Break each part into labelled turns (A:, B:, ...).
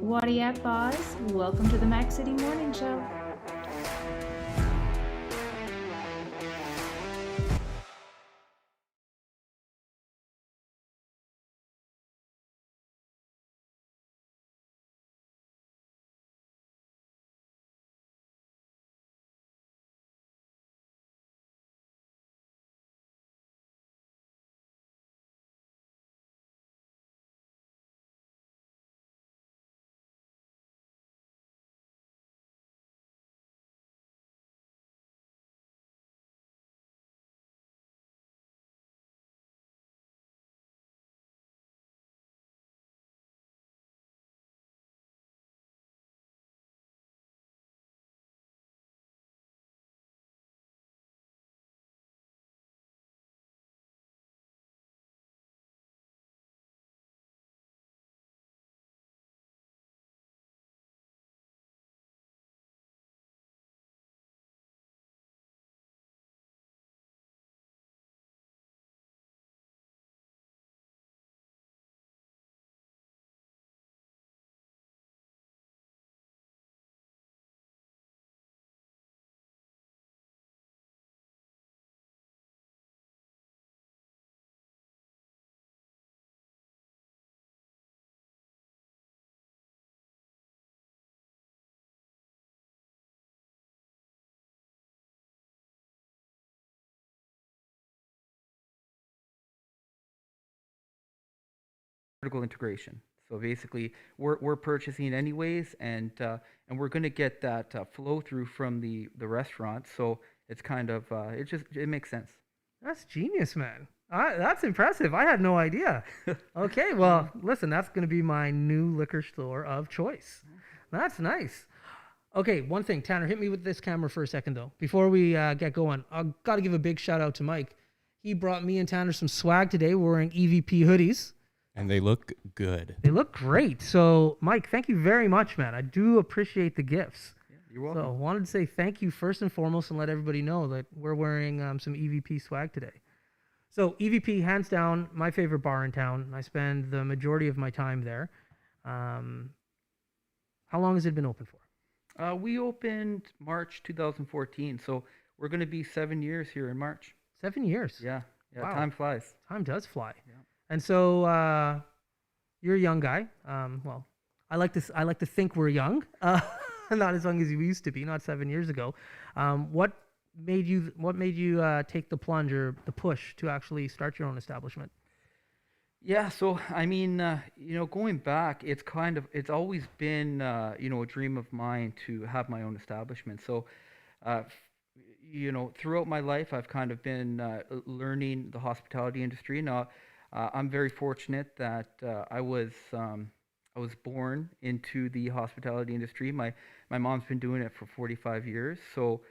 A: Whatty up, boss? Welcome to the Mac City Morning Show.
B: Vertical integration. So basically, we're purchasing anyways, and we're going to get that flow through from the restaurant. So it's kind of it makes sense.
C: That's genius, man. That's impressive. I had no idea. Okay, well, listen, that's going to be my new liquor store of choice. That's nice. Okay, one thing, Tanner, hit me with this camera for a second, though. Before we get going, I've got to give a big shout out to Mike. He brought me and Tanner some swag today. We're wearing EVP hoodies.
D: And they look good.
C: They look great. So, Mike, thank you very much, man. I do appreciate the gifts.
B: Yeah, you're welcome.
C: So, I wanted to say thank you first and foremost and let everybody know that we're wearing some EVP swag today. So, EVP, hands down, my favorite bar in town. I spend the majority of my time there. How long has it been open for?
B: We opened March 2014, so we're going to be 7 years here in March.
C: 7 years.
B: Yeah,
C: Wow.
B: time flies.
C: Time does fly.
B: Yeah.
C: And so you're a young guy. Well, I like to think we're young. Not as young as we used to be. Not 7 years ago. What made you take the plunge or the push to actually start your own establishment?
B: Yeah, so I mean, going back, it's always been a dream of mine to have my own establishment. So, throughout my life, I've kind of been learning the hospitality industry. Now, I'm very fortunate that I was born into the hospitality industry. My mom's been doing it for 45 years. So,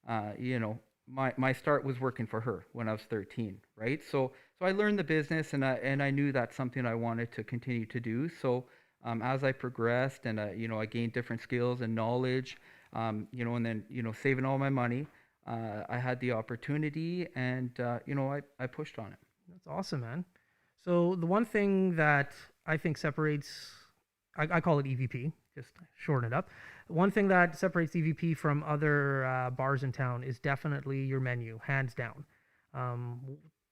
B: my start was working for her when I was 13, right? So I learned the business, and I knew that's something I wanted to continue to do. So as I progressed, and I gained different skills and knowledge, and then saving all my money, I had the opportunity, and I pushed on it.
C: That's awesome, man. So the one thing that I think separates, I call it EVP, just shorten it up. One thing that separates EVP from other bars in town is definitely your menu, hands down.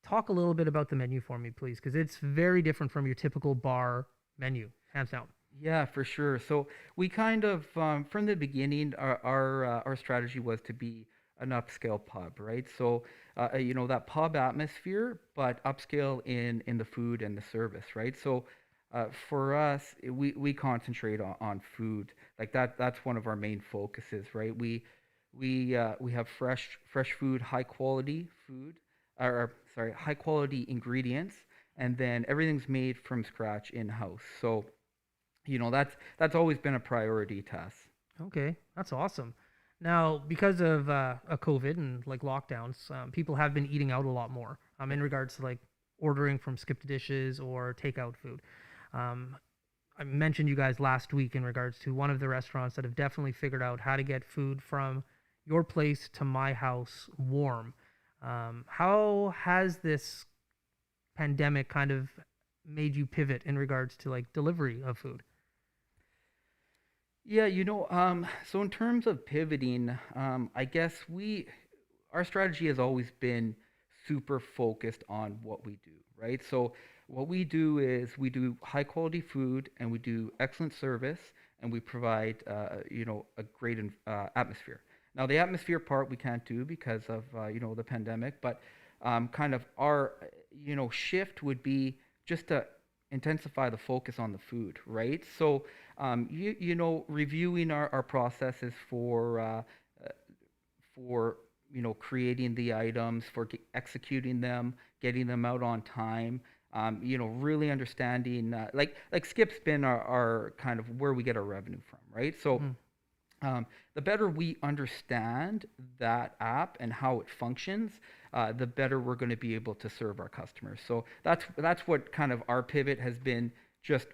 C: Talk a little bit about the menu for me, please, because it's very different from your typical bar menu, hands down.
B: Yeah, for sure. So we kind of, from the beginning, our strategy was to be an upscale pub, right? So, that pub atmosphere, but upscale in the food and the service, right? So, for us, we concentrate on food. Like that's one of our main focuses, right? We have fresh food, high quality ingredients, and then everything's made from scratch in house. So, that's always been a priority to us.
C: Okay, that's awesome. Now, because of COVID and like lockdowns, people have been eating out a lot more in regards to like ordering from skip the dishes or takeout food. I mentioned you guys last week in regards to one of the restaurants that have definitely figured out how to get food from your place to my house warm. How has this pandemic kind of made you pivot in regards to like delivery of food?
B: Yeah, so in terms of pivoting, I guess our strategy has always been super focused on what we do, right? So what we do is we do high quality food and we do excellent service and we provide, a great atmosphere. Now the atmosphere part we can't do because of, the pandemic, but kind of our, shift would be just to intensify the focus on the food, right? So reviewing our processes for creating the items, for executing them, getting them out on time. Really understanding like Skip's been our kind of where we get our revenue from, right? So
C: Mm,
B: the better we understand that app and how it functions, the better we're going to be able to serve our customers. So that's what kind of our pivot has been, just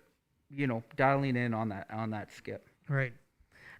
B: dialing in on that Skip.
C: right.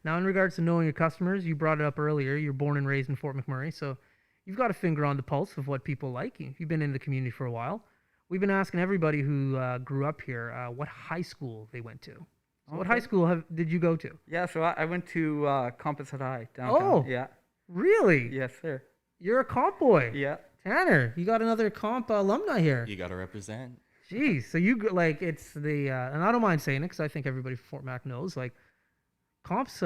C: Now, in regards to knowing your customers, you brought it up earlier. You're born and raised in Fort McMurray, so you've got a finger on the pulse of what people like. You've been in the community for a while. We've been asking everybody who grew up here what high school they went to. So, what high
B: Okay.
C: school did you go to?
B: Yeah, so I went to Composite High downtown.
C: Oh,
B: Yeah.
C: really?
B: Yes, sir.
C: You're a comp boy.
B: Yeah.
C: Tanner, you got another comp alumni here.
D: You gotta represent.
C: Jeez, so like it's the and I don't mind saying it because I think everybody from Fort Mac knows like comps.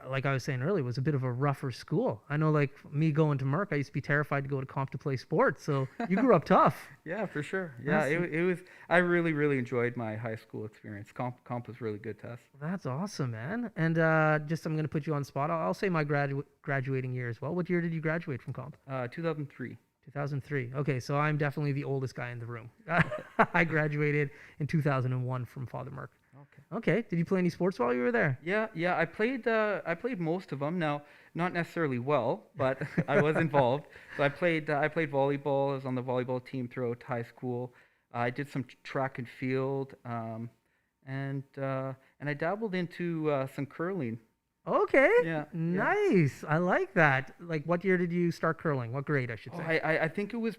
C: Like I was saying earlier, was a bit of a rougher school. I know, like me going to Merck, I used to be terrified to go to comp to play sports. So you grew up tough.
B: Yeah, for sure. Yeah,
C: That's,
B: it was. I really, really enjoyed my high school experience. Comp was really good to us.
C: that's awesome, man. And just I'm gonna put you on the spot. I'll say my graduating year as well. What year did you graduate from comp?
B: 2003.
C: 2003. Okay, so I'm definitely the oldest guy in the room. I graduated in 2001 from Father Merck.
B: Okay.
C: Okay, did you play any sports while you were there?
B: Yeah, yeah. I played most of them. Now, not necessarily well, but I was involved. So I played volleyball. I was on the volleyball team throughout high school. I did some track and field, and I dabbled into some curling.
C: Okay,
B: Yeah, yeah.
C: nice. I like that. Like, what year did you start curling? What grade, I should
B: Oh,
C: say?
B: I think it was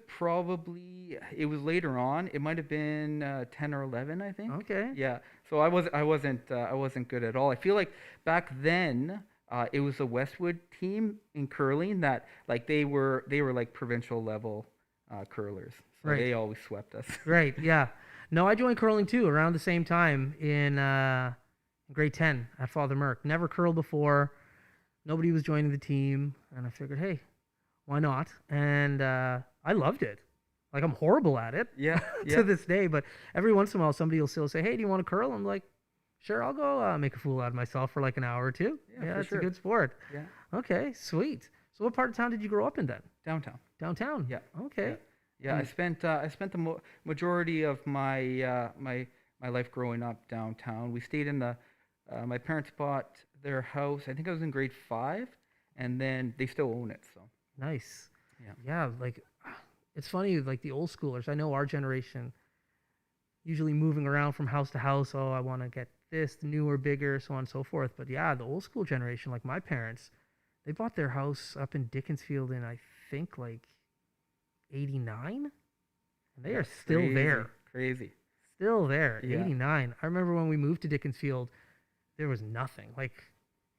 B: later on. It might have been 10 or 11, I think.
C: Okay,
B: Yeah. So I wasn't good at all. I feel like back then it was a Westwood team in curling that like they were like provincial level curlers. So
C: right,
B: they always swept us.
C: right, yeah. No, I joined curling too around the same time in grade 10 at Father Merck. Never curled before. Nobody was joining the team, and I figured, hey, why not? And I loved it. Like I'm horrible at it
B: Yeah,
C: to
B: yeah,
C: this day, but every once in a while somebody will still say, "Hey, do you want to curl?" I'm like, "Sure, I'll go make a fool out of myself for like an hour or two."
B: yeah,
C: Yeah,
B: for
C: it's a
B: sure.
C: good sport.
B: Yeah,
C: Okay, sweet. So what part of town did you grow up in then?
B: downtown.
C: Downtown.
B: Yeah,
C: Okay.
B: yeah, yeah. I
C: And
B: spent the majority of my life growing up downtown. We stayed in the my parents bought their house. I think I was in grade 5, and then they still own it. So
C: nice.
B: yeah.
C: Yeah, like it's funny, like the old schoolers. I know our generation usually moving around from house to house. Oh, I want to get this newer, bigger, so on and so forth. But yeah, the old school generation, like my parents, they bought their house up in Dickinsfield in I think like '89, and they
B: Yeah,
C: are still there.
B: crazy.
C: Still there.
B: Yeah.
C: '89. I remember when we moved to Dickinsfield, there was nothing. Like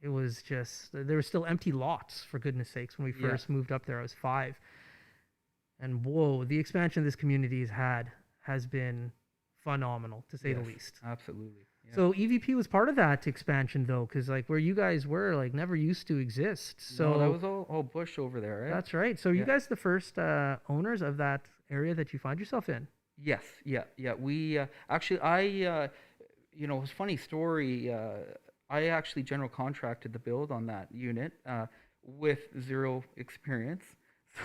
C: it was just there were still empty lots for goodness sakes when we
B: Yeah.
C: first moved up there. I was 5. And whoa, the expansion this community has had has been phenomenal to say the
B: Yes,
C: least.
B: absolutely. Yeah.
C: So EVP was part of that expansion though, because like where you guys were like never used to exist. So
B: No, that was all bush over there, right?
C: that's right. So you
B: Yeah.
C: guys the first owners of that area that you find yourself in.
B: Yes, yeah, yeah. We actually, it was a funny story. I actually general contracted the build on that unit with zero experience,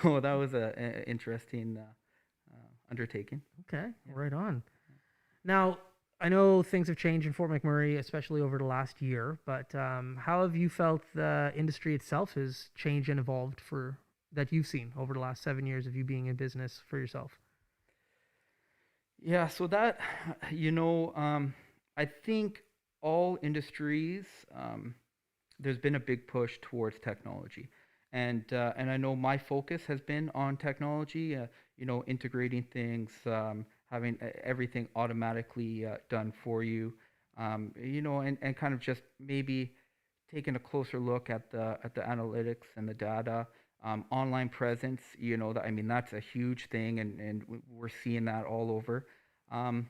B: so that was a interesting undertaking.
C: Okay,
B: Yeah.
C: right on. Now, I know things have changed in Fort McMurray, especially over the last year, but how have you felt the industry itself has changed and evolved for that you've seen over the last 7 years of you being in business for yourself?
B: Yeah, so that, I think all industries, there's been a big push towards technology, and I know my focus has been on technology. Integrating things, having everything automatically done for you. and kind of just maybe taking a closer look at the analytics and the data. Online presence, that's a huge thing, and we're seeing that all over. Um,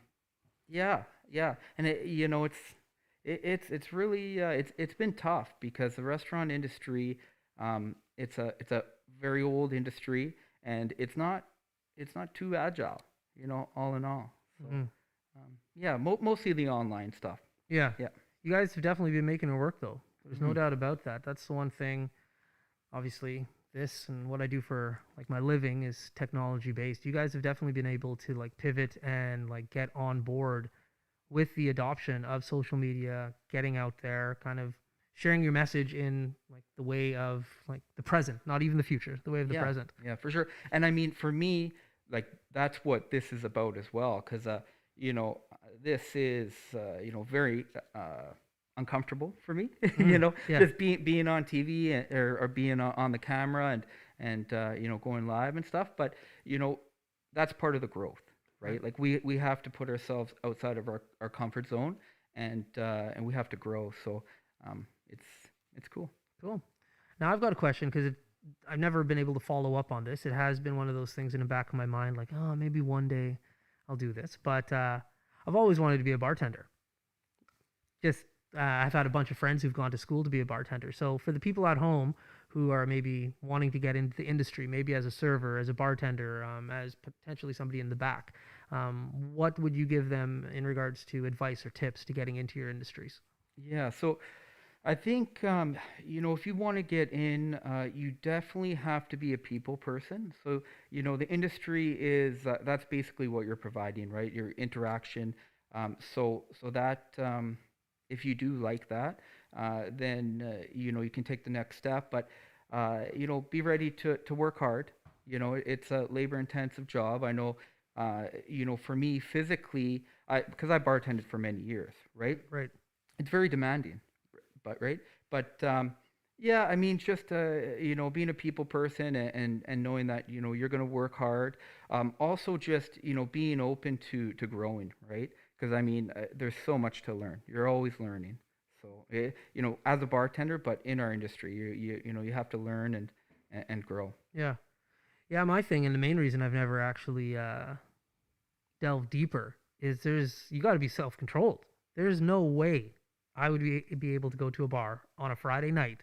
B: yeah, yeah, and it's really it's been tough because the restaurant industry, it's a very old industry, and it's not too agile, all in all. So
C: Mhm.
B: yeah, mostly the online stuff.
C: Yeah.
B: Yeah.
C: You guys have definitely been making it work, though. There's no
B: Mhm.
C: doubt about that. That's the one thing. Obviously, this and what I do for like my living is technology based. You guys have definitely been able to like pivot and like get on board with the adoption of social media, getting out there, kind of sharing your message in like the way of like the present, not even the future, the way of the
B: Yeah,
C: present.
B: yeah, for sure. And I mean, for me, like that's what this is about as well, because this is very uncomfortable for me.
C: Yeah.
B: Just being on TV or being on the camera and going live and stuff. But that's part of the growth,
C: Right.
B: right? Like we have to put ourselves outside of our comfort zone, and we have to grow. So it's cool.
C: Cool. Now I've got a question because I've never been able to follow up on this. It has been one of those things in the back of my mind, like, oh, maybe one day I'll do this. But I've always wanted to be a bartender. Just I've had a bunch of friends who've gone to school to be a bartender. So for the people at home who are maybe wanting to get into the industry, maybe as a server, as a bartender, as potentially somebody in the back, what would you give them in regards to advice or tips to getting into your industries?
B: Yeah. So I think if you want to get in, you definitely have to be a people person. So the industry is that's basically what you're providing, right? Your interaction. So that if you do like that, then you can take the next step. But be ready to work hard. It's a labor intensive job. I know. For me physically, because I bartended for many years, right?
C: Right.
B: It's very demanding, but right, but yeah, I mean, just being a people person and knowing that you're going to work hard. Also, just being open to growing, right? Because I mean, there's so much to learn. You're always learning. So as a bartender, but in our industry, you have to learn and grow.
C: Yeah. Yeah, my thing and the main reason I've never actually delved deeper is you got to be self-controlled. There's no way I would be able to go to a bar on a Friday night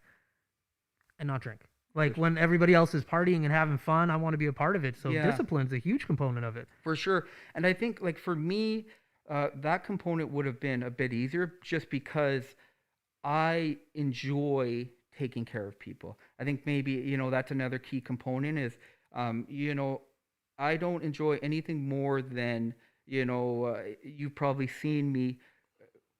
C: and not drink. Like when everybody else is partying and having fun, I want to be a part of it. So
B: Yeah.
C: discipline's a huge component of it.
B: For sure. And I think, like, for me, that component would have been a bit easier just because I enjoy taking care of people. I think maybe, that's another key component is, I don't enjoy anything more than, you've probably seen me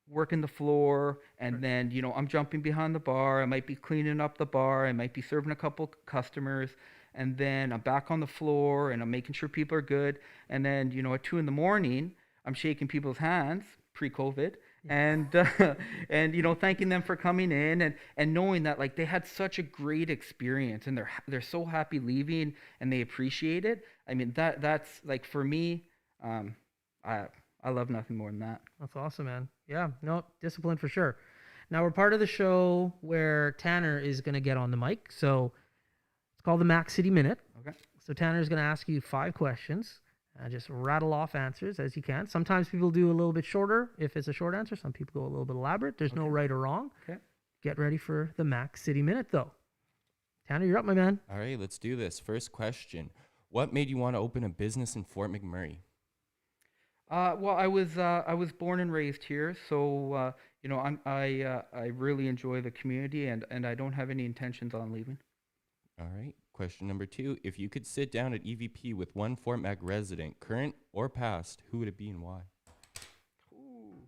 B: working the floor, and
C: Right.
B: then I'm jumping behind the bar. I might be cleaning up the bar. I might be serving a couple customers, and then I'm back on the floor and I'm making sure people are good. And then at 2 in the morning, I'm shaking people's hands pre-COVID, and and thanking them for coming in, and knowing that, like, they had such a great experience, and they're so happy leaving, and they appreciate it. I mean, that's like, for me, I I love nothing more than that.
C: That's awesome, man. Yeah, no, discipline for sure. Now we're part of the show where Tanner is going to get on the mic. So it's called the Mac City Minute.
B: Okay.
C: So Tanner is going to ask you 5 questions. Just rattle off answers as you can. Sometimes people do a little bit shorter if it's a short answer. Some people go a little bit elaborate. There's no right or wrong.
B: Okay.
C: Get ready for the Mac City Minute, though. Tanner, you're up, my man.
D: All right, let's do this. First question. What made you want to open a business in Fort McMurray?
B: Well, I was born and raised here, so I really enjoy the community, and I don't have any intentions on leaving.
D: All right. Question number 2. If you could sit down at EVP with one Fort Mac resident, current or past, who would it be and why?
B: Ooh.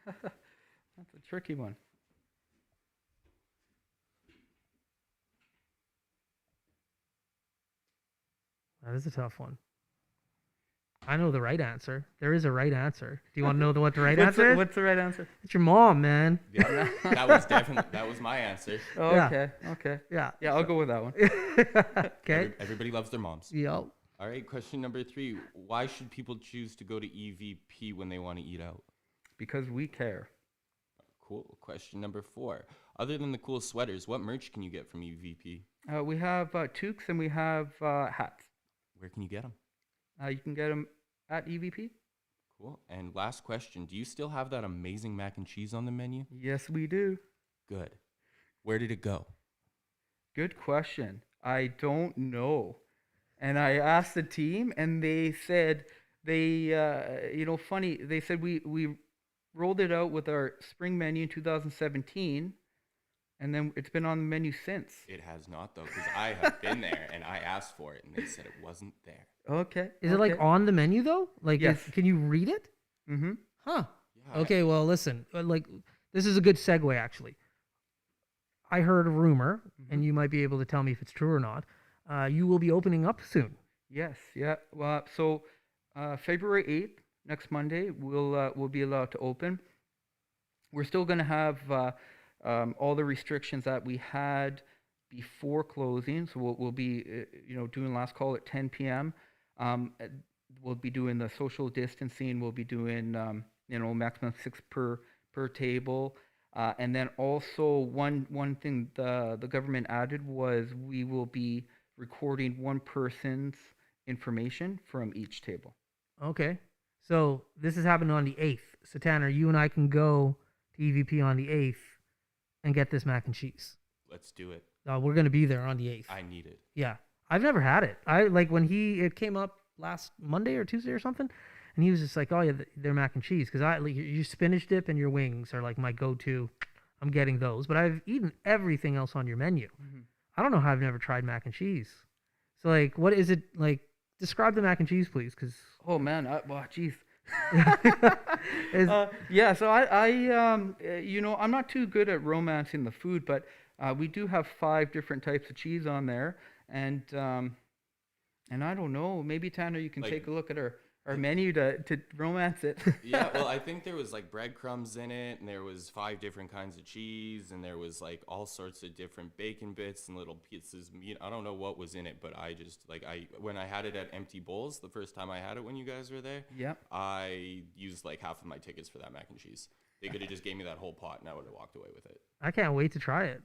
B: That's a tricky one.
C: That is a tough one. I know the right answer. There is a right answer. Do you want to know what the right answer is?
B: What's the right answer?
C: It's your mom, man.
D: Yeah, that was my answer.
B: Oh,
C: Yeah.
B: okay.
C: Yeah.
B: Yeah, I'll go with that one.
C: Okay.
D: Everybody loves their moms.
C: Yo.
D: All right. Question number 3. Why should people choose to go to EVP when they want to eat out?
B: because we care.
D: Cool. Question number 4. Other than the cool sweaters, what merch can you get from EVP?
B: We have toques and we have hats.
D: Where can you get them?
B: You can get them at EVP.
D: Cool. And last question, do you still have that amazing mac and cheese on the menu?
B: Yes, we do.
D: Good. Where did it go?
B: Good question. I don't know. And I asked the team, and they said funny. They said we rolled it out with our spring menu in 2017, and then it's been on the menu since.
D: It has not, though, because I have been there and I asked for it, and they said it wasn't there.
B: Okay.
C: Is it like on the menu though? Like,
B: Yes.
C: can you read it?
B: Mm-hmm.
C: Huh.
D: Yeah.
C: Okay, well, listen, like, this is a good segue, actually. I heard a rumor, and you might be able to tell me if it's true or not. You will be opening up soon.
B: Yes. Yeah. Well, so February 8th, next Monday, we'll be allowed to open. We're still going to have all the restrictions that we had before closing. So we'll be doing last call at 10 p.m. We'll be doing the social distancing. We'll be doing maximum 6 per table. And then also one thing the government added was we will be recording one person's information from each table.
C: Okay. So this is happening on the 8th. So Tanner, you and I can go to EVP on the 8th and get this mac and cheese.
D: Let's do it.
C: We're going to be there on the 8th.
D: I need it.
C: Yeah. I've never had it. I like when it came up last Monday or Tuesday or something, and he was just like, "Oh yeah, their mac and cheese." Because your spinach dip and your wings are like my go-to. I'm getting those, but I've eaten everything else on your menu.
B: Mm-hmm. I
C: I don't know how I've never tried mac and cheese. So like, what is it like? Describe the mac and cheese, please, because
B: Oh man, geez.
C: is
B: Yeah, so I'm not too good at romancing the food, but we do have 5 different types of cheese on there, and I don't know, maybe Tanner, you can
D: Like-
B: take a look at our menu to romance it.
D: Yeah, well, I think there was like breadcrumbs in it, and there was 5 different kinds of cheese, and there was like all sorts of different bacon bits and little pieces of meat. I don't know what was in it, but I just when I had it at Empty Bowls the first time I had it when you guys were there,
B: Yep.
D: I used like half of my tickets for that mac and cheese. They could have just gave me that whole pot, and I would have walked away with it.
C: I can't wait to try it.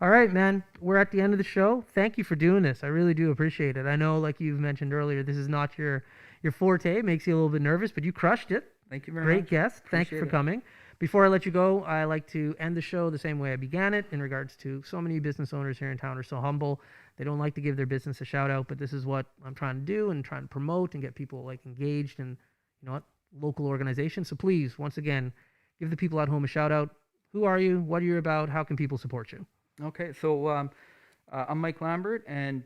C: All right, man. We're at the end of the show. Thank you for doing this. I really do appreciate it. I know, like you've mentioned earlier, this is not your forte. It makes you a little bit nervous, but you crushed it.
B: Thank you very
C: Great
B: much.
C: guest. Thank you for
B: Appreciate it.
C: coming. Before I let you go, I like to end the show the same way I began it in regards to so many business owners here in town are so humble. They don't like to give their business a shout out, but this is what I'm trying to do and trying to promote and get people like engaged in, local organizations. So please, once again, give the people at home a shout out. Who are you? What are you about? How can people support you?
B: Okay, so I'm Mike Lambert, and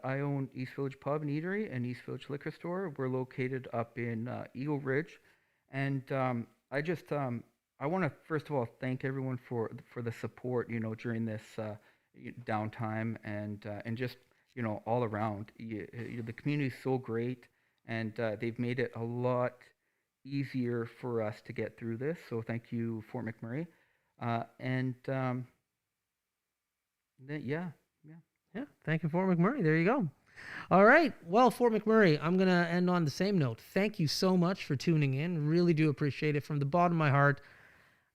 B: I own East Village Pub and Eatery and East Village Liquor Store. We're located up in Eagle Ridge, and I want to first of all thank everyone for the support during this downtime and just all around. The community is so great, and they've made it a lot easier for us to get through this. So thank you, Fort McMurray.
C: Yeah, thank you, Fort McMurray. There you go. All right. Well, Fort McMurray, I'm going to end on the same note. Thank you so much for tuning in. Really do appreciate it from the bottom of my heart.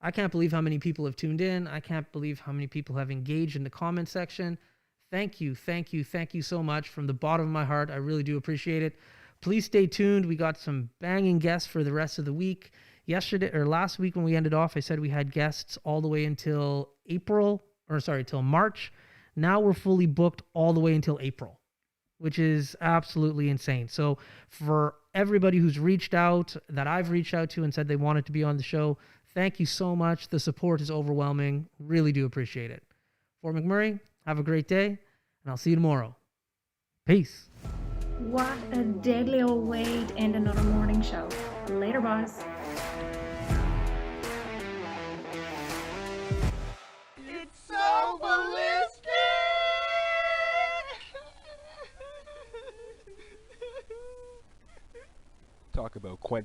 C: I can't believe how many people have tuned in. I can't believe how many people have engaged in the comment section. Thank you, thank you, thank you so much from the bottom of my heart. I really do appreciate it. Please stay tuned. We got some banging guests for the rest of the week. Last week when we ended off, I said we had guests all the way until till March. Now we're fully booked all the way until April, which is absolutely insane. So for everybody who's reached out, that I've reached out to and said they wanted to be on the show, thank you so much. The support is overwhelming. Really do appreciate it. Fort McMurray, have a great day, and I'll see you tomorrow. Peace.
A: What a deadly old way to end another morning show. Later, boss.
E: It's so ballistic!
F: Talk about quench